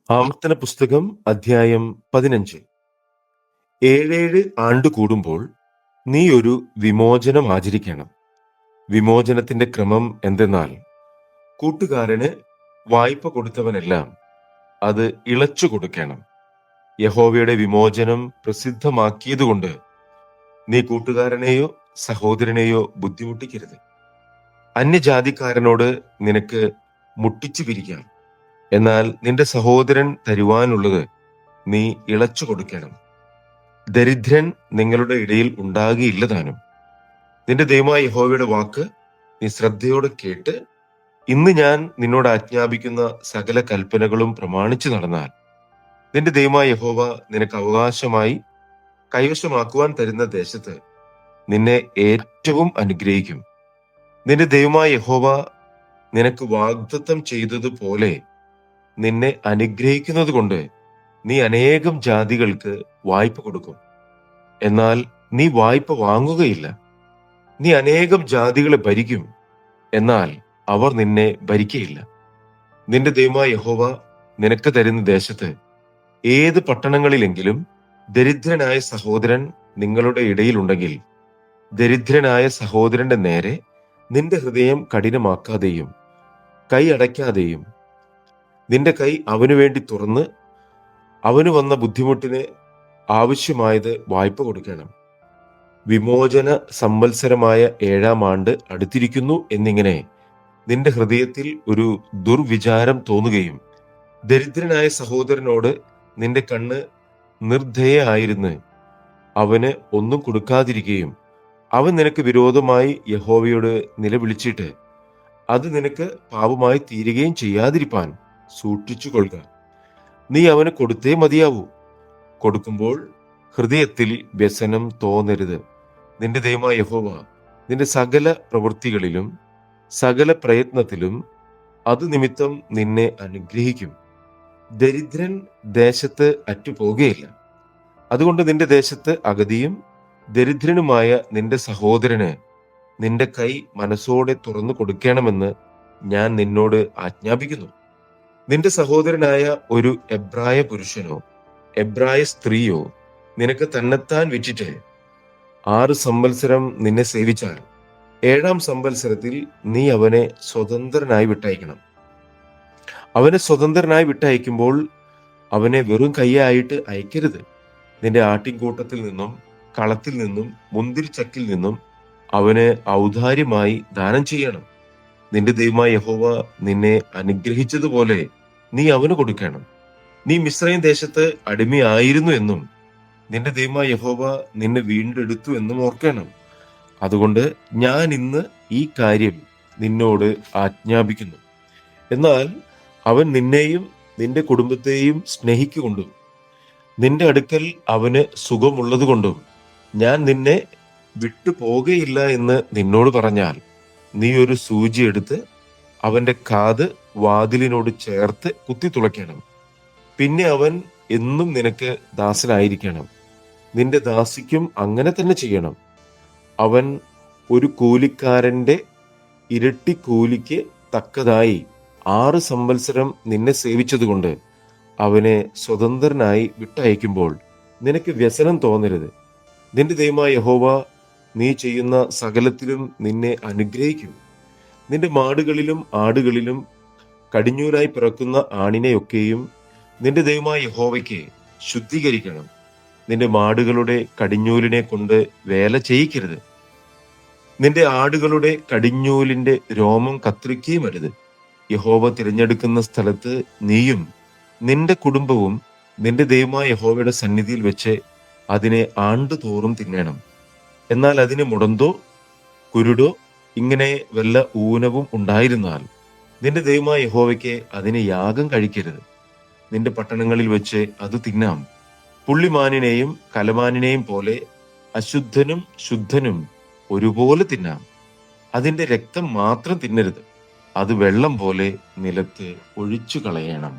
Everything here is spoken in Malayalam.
ആവർത്തന പുസ്തകം അധ്യായം 15. 7 ആണ്ട് കൂടുമ്പോൾ നീ ഒരു വിമോചനം ആചരിക്കണം. വിമോചനത്തിന്റെ ക്രമം എന്തെന്നാൽ, കൂട്ടുകാരന് വായ്പ കൊടുത്തവനെല്ലാം അത് ഇളച്ചു കൊടുക്കണം. യഹോവയുടെ വിമോചനം പ്രസിദ്ധമാക്കിയതുകൊണ്ട് നീ കൂട്ടുകാരനെയോ സഹോദരനെയോ ബുദ്ധിമുട്ടിക്കരുത്. അന്യജാതിക്കാരനോട് നിനക്ക് മുട്ടിച്ചു പിരിക്കാം, എന്നാൽ നിന്റെ സഹോദരൻ തരുവാനുള്ളത് നീ ഇളച്ചു കൊടുക്കണം. ദരിദ്രൻ നിങ്ങളുടെ ഇടയിൽ ഉണ്ടാകിയില്ല താനും. നിന്റെ ദൈവമായ യഹോവയുടെ വാക്ക് നീ ശ്രദ്ധയോടെ കേട്ട് ഇന്ന് ഞാൻ നിന്നോട് ആജ്ഞാപിക്കുന്ന സകല കൽപ്പനകളും പ്രമാണിച്ചു നടന്നാൽ നിന്റെ ദൈവമായ യഹോവ നിനക്ക് അവകാശമായി കൈവശമാക്കുവാൻ തരുന്ന ദേശത്ത് നിന്നെ ഏറ്റവും അനുഗ്രഹിക്കും. നിന്റെ ദൈവമായ യഹോവ നിനക്ക് വാഗ്ദത്തം ചെയ്തതുപോലെ നിന്നെ അനുഗ്രഹിക്കുന്നത് കൊണ്ട് നീ അനേകം ജാതികൾക്ക് വായ്പ കൊടുക്കും, എന്നാൽ നീ വായ്പ വാങ്ങുകയില്ല. നീ അനേകം ജാതികളെ ഭരിക്കും, എന്നാൽ അവർ നിന്നെ ഭരിക്കയില്ല. നിന്റെ ദൈവമായ യഹോവ നിനക്ക് തരുന്ന ദേശത്ത് ഏത് പട്ടണങ്ങളിലെങ്കിലും ദരിദ്രനായ സഹോദരൻ നിങ്ങളുടെ ഇടയിലുണ്ടെങ്കിൽ ദരിദ്രനായ സഹോദരന്റെ നേരെ നിന്റെ ഹൃദയം കഠിനമാക്കാതെയും കൈ അടയ്ക്കാതെയും നിന്റെ കൈ അവനു വേണ്ടി തുറന്ന് അവന് വന്ന ബുദ്ധിമുട്ടിന് ആവശ്യമായത് വായ്പ കൊടുക്കണം. വിമോചന സംവത്സരമായ 7-ാം ആണ്ട് അടുത്തിരിക്കുന്നു എന്നിങ്ങനെ നിന്റെ ഹൃദയത്തിൽ ഒരു ദുർവിചാരം തോന്നുകയും ദരിദ്രനായ സഹോദരനോട് നിന്റെ കണ്ണ് നിർദ്ധയായിരുന്ന് അവന് ഒന്നും കൊടുക്കാതിരിക്കുകയും അവൻ നിനക്ക് വിരോധമായി യഹോവയോട് നിലവിളിച്ചിട്ട് അത് നിനക്ക് പാപമായി തീരുകയും ചെയ്യാതിരിപ്പാൻ സൂക്ഷിച്ചു കൊള്ളുക. നീ അവന് കൊടുത്തേ മതിയാവൂ. കൊടുക്കുമ്പോൾ ഹൃദയത്തിൽ വ്യസനം തോന്നരുത്. നിന്റെ ദൈവമായ യഹോവ നിന്റെ സകല പ്രവൃത്തികളിലും സകല പ്രയത്നത്തിലും അത് നിമിത്തം നിന്നെ അനുഗ്രഹിക്കും. ദരിദ്രൻ ദേശത്ത് അറ്റുപോകുകയില്ല. അതുകൊണ്ട് നിന്റെ ദേശത്ത് അഗതിയും ദരിദ്രനുമായ നിന്റെ സഹോദരന് നിന്റെ കൈ മനസ്സോടെ തുറന്നു കൊടുക്കണമെന്ന് ഞാൻ നിന്നോട് ആജ്ഞാപിക്കുന്നു. നിന്റെ സഹോദരനായ ഒരു എബ്രായ പുരുഷനോ എബ്രായ സ്ത്രീയോ നിനക്ക് തന്നെത്താൻ വിറ്റിട്ട് 6 സംവത്സരം നിന്നെ സേവിച്ചാൽ 7-ാം സംവത്സരത്തിൽ നീ അവനെ സ്വതന്ത്രനായി വിട്ടയക്കണം. അവനെ സ്വതന്ത്രനായി വിട്ടയക്കുമ്പോൾ അവനെ വെറും കൈയായിട്ട് അയക്കരുത്. നിന്റെ ആട്ടിൻകൂട്ടത്തിൽ നിന്നും കളത്തിൽ നിന്നും മുന്തിരിച്ചക്കിൽ നിന്നും അവന് ഔദാര്യമായി ദാനം ചെയ്യണം. നിന്റെ ദൈവമായ യഹോവ നിന്നെ അനുഗ്രഹിച്ചതുപോലെ നീ അവന് കൊടുക്കണം. നീ മിസ്രയീം ദേശത്ത് അടിമയായിരുന്നു എന്നും നിന്റെ ദൈവമായ യഹോവ നിന്നെ വീണ്ടെടുത്തു എന്നും ഓർക്കണം. അതുകൊണ്ട് ഞാൻ ഇന്ന് ഈ കാര്യം നിന്നോട് ആജ്ഞാപിക്കുന്നു. എന്നാൽ അവൻ നിന്നെയും നിന്റെ കുടുംബത്തെയും സ്നേഹിക്കൊണ്ടും നിന്റെ അടുക്കൽ അവന് സുഖമുള്ളതുകൊണ്ടും ഞാൻ നിന്നെ വിട്ടുപോകുകയില്ല എന്ന് നിന്നോട് പറഞ്ഞാൽ നീ ഒരു സൂചി എടുത്ത് അവന്റെ കാത് വാതിലിനോട് ചേർത്ത് കുത്തിത്തുളയ്ക്കണം. പിന്നെ അവൻ എന്നും നിനക്ക് ദാസനായിരിക്കണം. നിന്റെ ദാസിക്കും അങ്ങനെ തന്നെ ചെയ്യണം. അവൻ ഒരു കൂലിക്കാരന്റെ ഇരട്ടി കൂലിക്ക് തക്കതായി 6 സംവത്സരം നിന്നെ സേവിച്ചതുകൊണ്ട് അവനെ സ്വതന്ത്രനായി വിട്ടയക്കുമ്പോൾ നിനക്ക് വ്യസനം തോന്നരുത്. നിന്റെ ദൈവമായ യഹോവ നീ ചെയ്യുന്ന സകലത്തിലും നിന്നെ അനുഗ്രഹിക്കും. നിന്റെ മാടുകളിലും ആടുകളിലും കടിഞ്ഞൂരായി പിറക്കുന്ന ആണിനെയൊക്കെയും നിന്റെ ദൈവമായ യഹോവയ്ക്ക് ശുദ്ധീകരിക്കണം. നിന്റെ മാടുകളുടെ കടിഞ്ഞൂലിനെ കൊണ്ട് വേല ചെയ്യിക്കരുത്. നിന്റെ ആടുകളുടെ കടിഞ്ഞൂലിന്റെ രോമം കത്രിക്കുകയും അരുത്. യഹോവ തിരഞ്ഞെടുക്കുന്ന സ്ഥലത്ത് നീയും നിന്റെ കുടുംബവും നിന്റെ ദൈവമായ യഹോവയുടെ സന്നിധിയിൽ വെച്ച് അതിനെ ആണ്ടുതോറും തിന്നണം. എന്നാൽ അതിന് മുടന്തോ കുരുടോ ഇങ്ങനെ വല്ല ഊനവും ഉണ്ടായിരുന്നാൽ നിന്റെ ദൈവമായ യഹോവയ്ക്ക് അതിനെ യാഗം കഴിക്കരുത്. നിന്റെ പട്ടണങ്ങളിൽ വെച്ച് അത് തിന്നാം. പുള്ളിമാനിനെയും കലമാനിനെയും പോലെ അശുദ്ധനും ശുദ്ധനും ഒരുപോലെ തിന്നാം. അതിന്റെ രക്തം മാത്രം തിന്നരുത്. അത് വെള്ളം പോലെ നിലത്ത് ഒഴിച്ചു കളയണം.